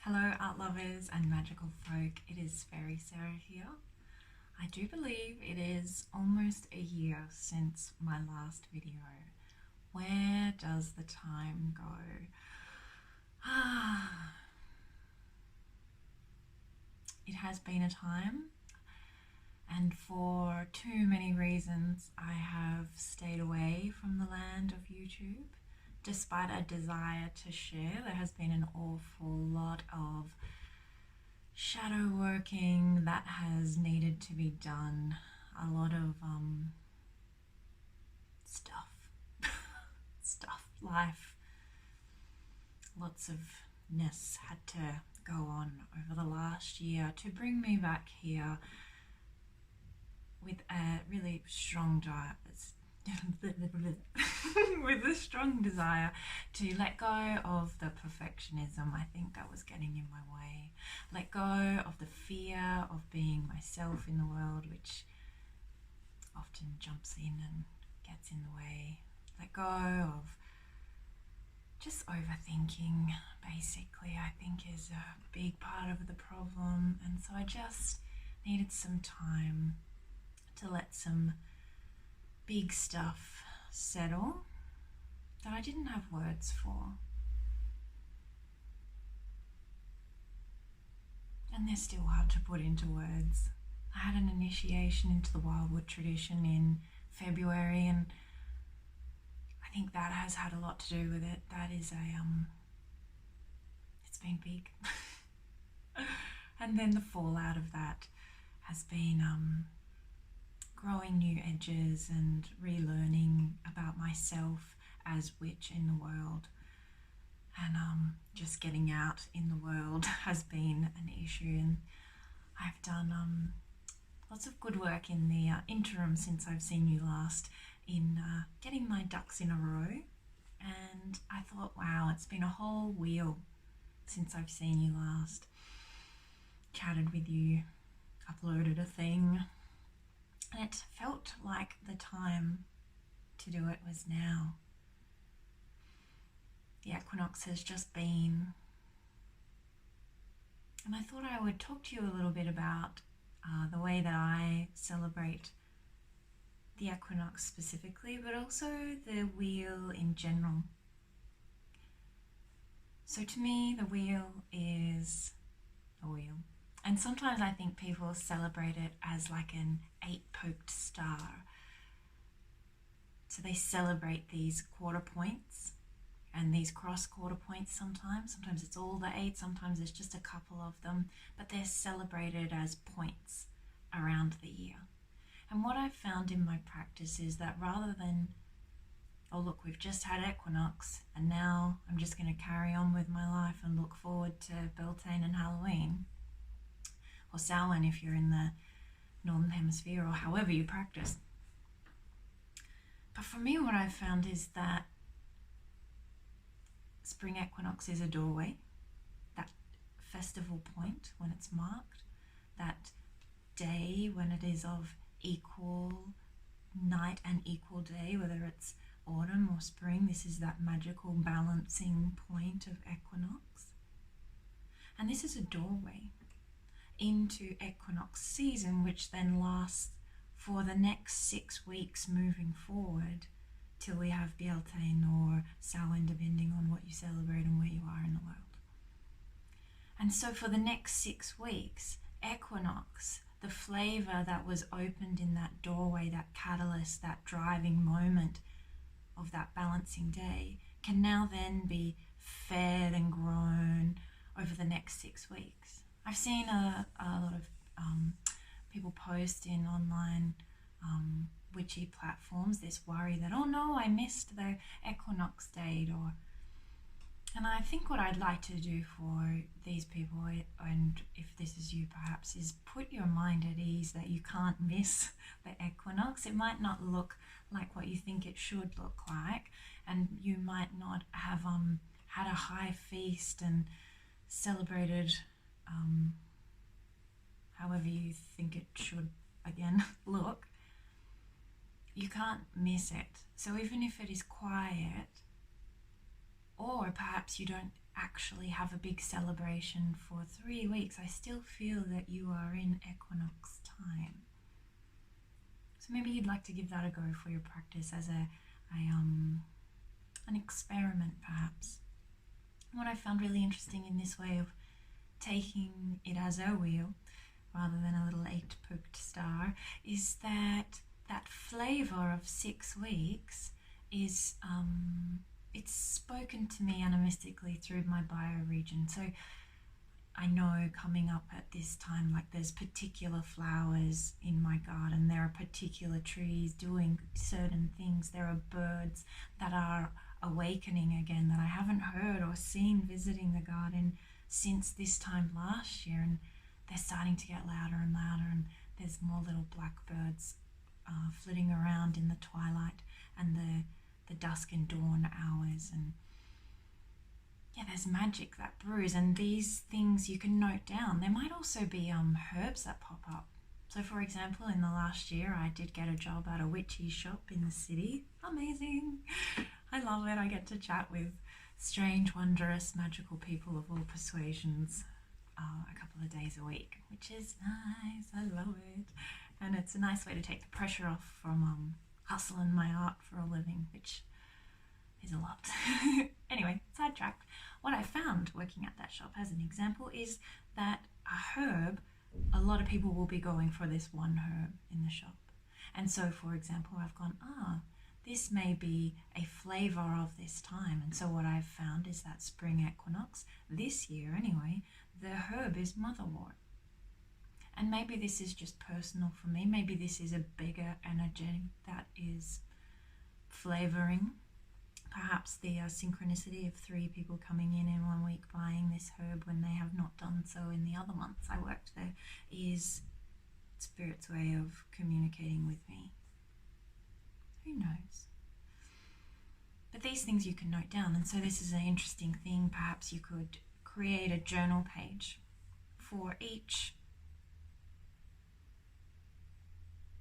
Hello art lovers and magical folk, it is Fairy Sarah here. I do believe it is almost a year since my last video. Where does the time go? It has been a time, and for too many reasons I have stayed away from the land of YouTube. Despite a desire to share, there has been an awful lot of shadow working that has needed to be done. A lot of stuff, life, lots of ness had to go on over the last year to bring me back here with a really strong with a strong desire to let go of the perfectionism I think that was getting in my way, let go of the fear of being myself in the world, which often jumps in and gets in the way, let go of just overthinking, basically, I think is a big part of the problem. And so I just needed some time to let some big stuff settle that I didn't have words for. And they're still hard to put into words. I had an initiation into the wildwood tradition in February, and I think that has had a lot to do with it. That is it's been big. And then the fallout of that has been growing new edges and relearning about myself as witch in the world, and just getting out in the world has been an issue. And I've done lots of good work in the interim since I've seen you last in getting my ducks in a row, and I thought, wow, it's been a whole wheel since I've seen you last, chatted with you, uploaded a thing, and it felt like the time to do it was now. The equinox has just been, and I thought I would talk to you a little bit about the way that I celebrate the equinox specifically, but also the wheel in general. So to me, the wheel is a wheel. And sometimes I think people celebrate it as like an 8-poked star. So they celebrate these quarter points and these cross quarter points sometimes. Sometimes it's all the 8, sometimes it's just a couple of them, but they're celebrated as points around the year. And what I've found in my practice is that rather than, oh look, we've just had equinox and now I'm just going to carry on with my life and look forward to Beltane and Halloween, or Samhain if you're in the Northern Hemisphere, or however you practice. But for me, what I've found is that spring equinox is a doorway, that festival point when it's marked, that day when it is of equal night and equal day, whether it's autumn or spring. This is that magical balancing point of equinox. And this is a doorway into equinox season, which then lasts for the next 6 weeks moving forward till we have Beltane or Samhain, depending on what you celebrate and where you are in the world. And so for the next 6 weeks, equinox, the flavor that was opened in that doorway, that catalyst, that driving moment of that balancing day, can now then be fed and grown over the next 6 weeks. I've seen a lot of people post in online witchy platforms this worry that, oh no, I missed the equinox date, and I think what I'd like to do for these people, and if this is you perhaps, is put your mind at ease that you can't miss the equinox. It might not look like what you think it should look like, and you might not have had a high feast and celebrated however you think it should again look. You can't miss it. So even if it is quiet, or perhaps you don't actually have a big celebration for 3 weeks, I still feel that you are in equinox time. So maybe you'd like to give that a go for your practice as an experiment, perhaps. What I found really interesting in this way of taking it as a wheel rather than a little 8-poked star is that flavor of 6 weeks is it's spoken to me animistically through my bioregion. So I know coming up at this time, like there's particular flowers in my garden, there are particular trees doing certain things, there are birds that are awakening again that I haven't heard or seen visiting the garden since this time last year, and they're starting to get louder and louder, and there's more little blackbirds flitting around in the twilight and the dusk and dawn hours. And yeah, there's magic that brews, and these things you can note down. There might also be herbs that pop up. So for example, in the last year I did get a job at a witchy shop in the city. Amazing. I love it. I get to chat with strange, wondrous, magical people of all persuasions a couple of days a week, which is nice. I love it. And it's a nice way to take the pressure off from hustling my art for a living, which is a lot. Anyway, sidetracked. What I found working at that shop as an example is that a herb, a lot of people will be going for this one herb in the shop. And so, for example, I've gone, this may be a flavor of this time. And so what I've found is that spring equinox, this year anyway, the herb is motherwort. And maybe this is just personal for me. Maybe this is a bigger energy that is flavoring. Perhaps the synchronicity of 3 people coming in 1 week buying this herb when they have not done so in the other months I worked there is Spirit's way of communicating with me. Who knows? But these things you can note down, and so this is an interesting thing. Perhaps you could create a journal page for each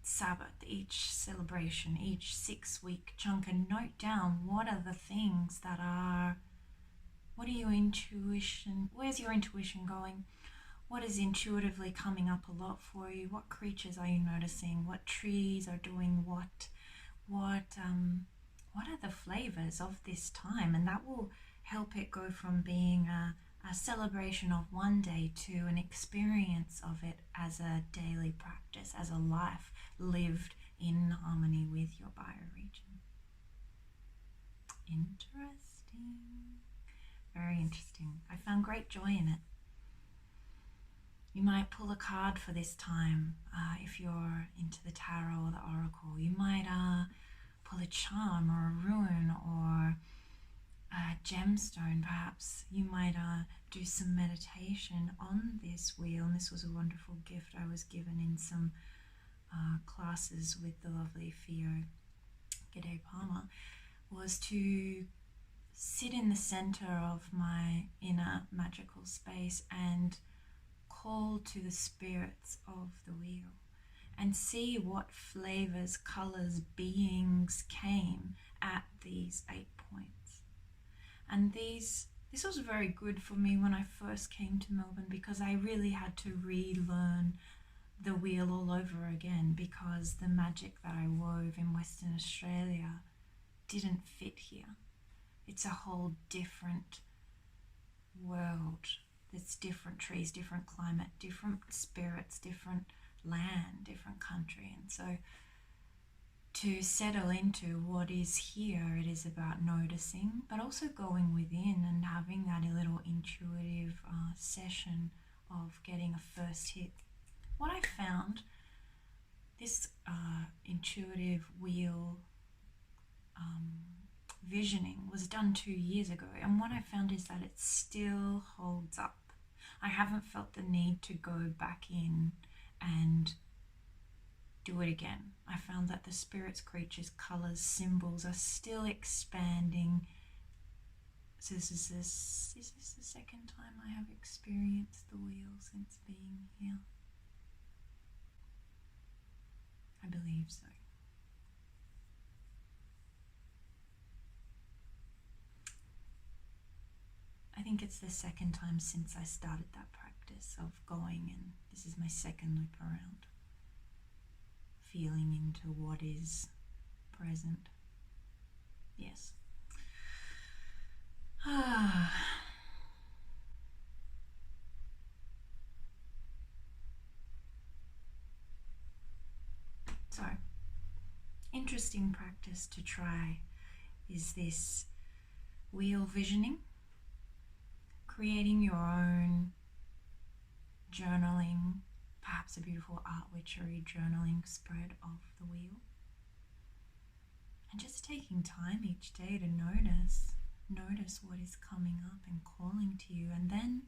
Sabbath, each celebration, each 6-week chunk, and note down what are the things that are, what are your intuition, where's your intuition going? What is intuitively coming up a lot for you? What creatures are you noticing? What trees are doing what? What are the flavors of this time? And that will help it go from being a celebration of one day to an experience of it as a daily practice, as a life lived in harmony with your bioregion. Interesting. Very interesting. I found great joy in it. You might pull a card for this time if you're into the tarot or the oracle. You might pull a charm or a rune or a gemstone. Perhaps you might do some meditation on this wheel. And this was a wonderful gift I was given in some classes with the lovely Theo G'day Palmer, was to sit in the center of my inner magical space and call to the spirits of the wheel and see what flavors, colors, beings came at these 8 points. And this was very good for me when I first came to Melbourne, because I really had to relearn the wheel all over again, because the magic that I wove in Western Australia didn't fit here. It's a whole different world. There's different trees, different climate, different spirits, different land, different country. And so to settle into what is here, it is about noticing, but also going within and having that little intuitive session of getting a first hit. What I found, this intuitive wheel visioning was done 2 years ago, and what I found is that it still holds up. I haven't felt the need to go back in and do it again. I found that the spirits, creatures, colors, symbols are still expanding. So is this the second time I have experienced the wheel since being here? I believe so. I think think it's the second time since I started that practice of going, and this is my second loop around, feeling into what is present. Yes. So, interesting practice to try is this wheel visioning, creating your own journaling, perhaps a beautiful art witchery journaling spread of the wheel. And just taking time each day to notice what is coming up and calling to you, and then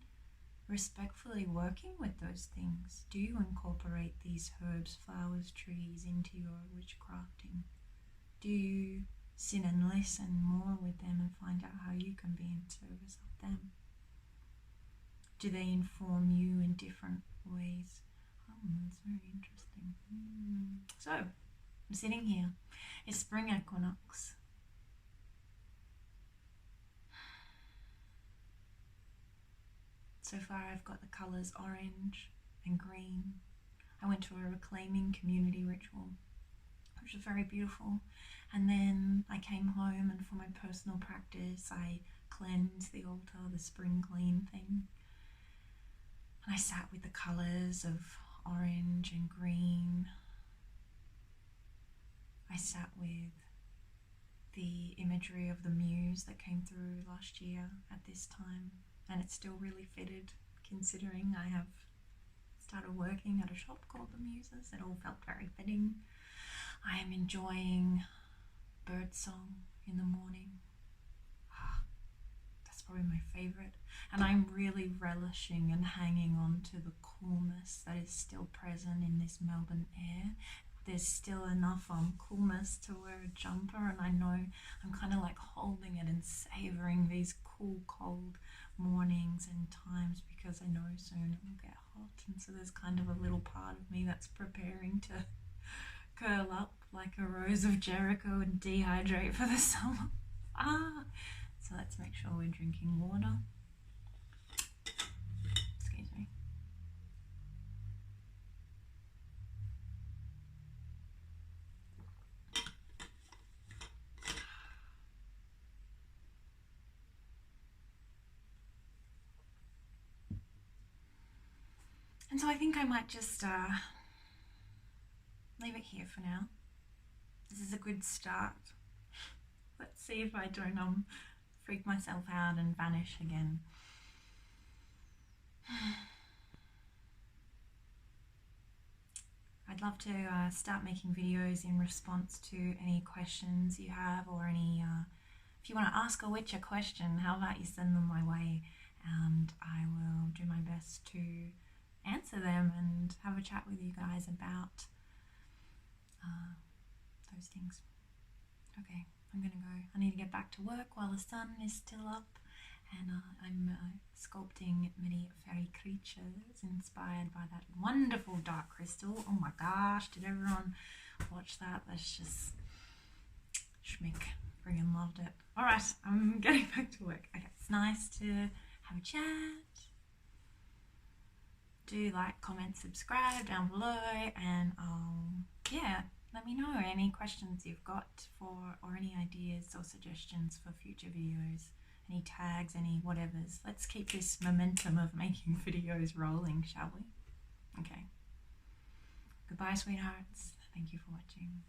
respectfully working with those things. Do you incorporate these herbs, flowers, trees into your witchcrafting? Do you sit and listen more with them and find out how you can be in service of them? Do they inform you in different ways? Oh, that's very interesting. So, I'm sitting here. It's spring equinox. So far I've got the colours orange and green. I went to a reclaiming community ritual, which was very beautiful. And then I came home, and for my personal practice, I cleansed the altar, the spring clean thing. And I sat with the colours of orange and green. I sat with the imagery of the muse that came through last year at this time. And it's still really fitted, considering I have started working at a shop called The Muses. It all felt very fitting. I am enjoying birdsong in the morning. That's probably my favourite. And I'm really relishing and hanging on to the coolness that is still present in this Melbourne air. There's still enough coolness to wear a jumper, and I know I'm kind of like holding it and savouring these cool, cold mornings and times, because I know soon it will get hot. And so there's kind of a little part of me that's preparing to curl up like a rose of Jericho and dehydrate for the summer. So let's make sure we're drinking water. Excuse me. And so I think I might just leave it here for now. This is a good start. Let's see if I don't freak myself out and vanish again. I'd love to start making videos in response to any questions you have, or any, if you want to ask a witch a question, how about you send them my way, and I will do my best to answer them and have a chat with you guys about those things. Okay, I'm gonna go. I need to get back to work while the sun is still up, and I'm sculpting many fairy creatures inspired by that wonderful dark crystal. Oh my gosh, did everyone watch that? That's just schmick. Friggin' loved it. Alright, I'm getting back to work. Okay, it's nice to have a chat. Do like, comment, subscribe down below, and yeah, let me know any questions you've got for, or any ideas or suggestions for future videos, any tags, any whatevers. Let's keep this momentum of making videos rolling, shall we? Okay. Goodbye, sweethearts. Thank you for watching.